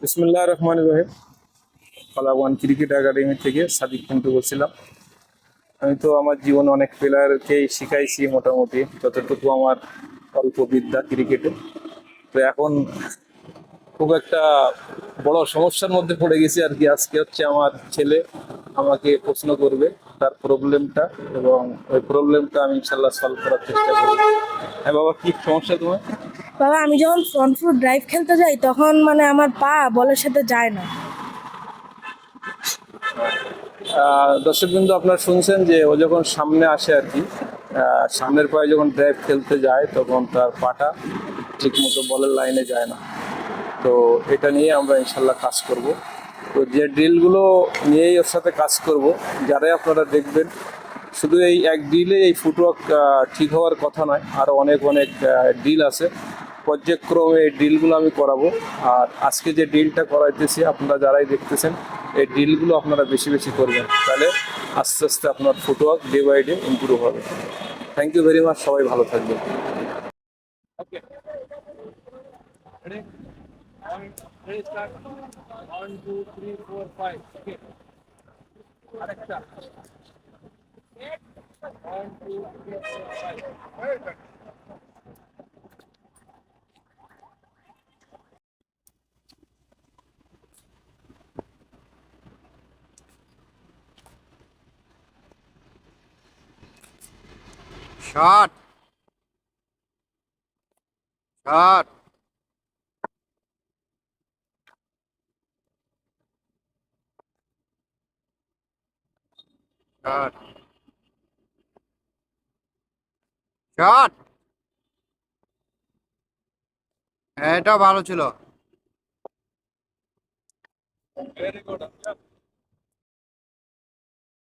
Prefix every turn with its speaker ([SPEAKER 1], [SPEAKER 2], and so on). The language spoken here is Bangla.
[SPEAKER 1] বিসমিল্লাহির রহমানির রহিম। পালাওয়ান ক্রিকেট একাডেমি থেকে সাদিক কিন্তু বলছিলাম। আমি তো আমার জীবনে অনেক প্লেয়ারকেই শিখাইছি, মোটামুটি যতটুকু আমার অল্প বিদ্যা ক্রিকেটে। তো এখন খুব একটা বড় সমস্যার মধ্যে পড়ে গেছি আর কি। আজকে হচ্ছে আমার ছেলে আমাকে প্রশ্ন করবে তার প্রবলেমটা, এবং ওই প্রবলেমটা আমি ইনশাল্লাহ সলভ করার চেষ্টা করবো। হ্যাঁ বাবা, কি সমস্যা তোমার?
[SPEAKER 2] বাবা, আমি যখন ফ্রন্ট ফুট ড্রাইভ খেলতে যাই তখন মানে আমার পা বলের সাথে যায় না।
[SPEAKER 1] দর্শকবৃন্দ, আপনারা শুনছেন যে ও যখন সামনে আসে আর কি, সামনের পায়ে যখন ড্রাইভ খেলতে যায় তখন তার পাটা ঠিক মতো বলের লাইনে যায় না। তো এটা নিয়ে আমরা ইনশাল্লাহ কাজ করব। তো যে ড্রিলগুলো নিয়েই ওর সাথে কাজ করব, যারাই আপনারা দেখবেন, শুধু এই এক ড্রিলে এই ফুটওয়ার্ক ঠিক হওয়ার কথা নয়, আরও অনেক অনেক ড্রিল আছে। পর্যায়ক্রমে এই ড্রিলগুলো আমি করাবো। আর আজকে যে ড্রিলটা করাইতেছি, আপনারা যারাই দেখতেছেন, এই ড্রিলগুলো আপনারা বেশি বেশি করবেন, তাহলে আস্তে আস্তে আপনার footwork day by day improve হবে। থ্যাংক ইউ ভেরি মাচ, সবাই ভালো থাকবেন।
[SPEAKER 3] Shot, shot, shot, shot. এটা ভালো ছিল।
[SPEAKER 1] Very good.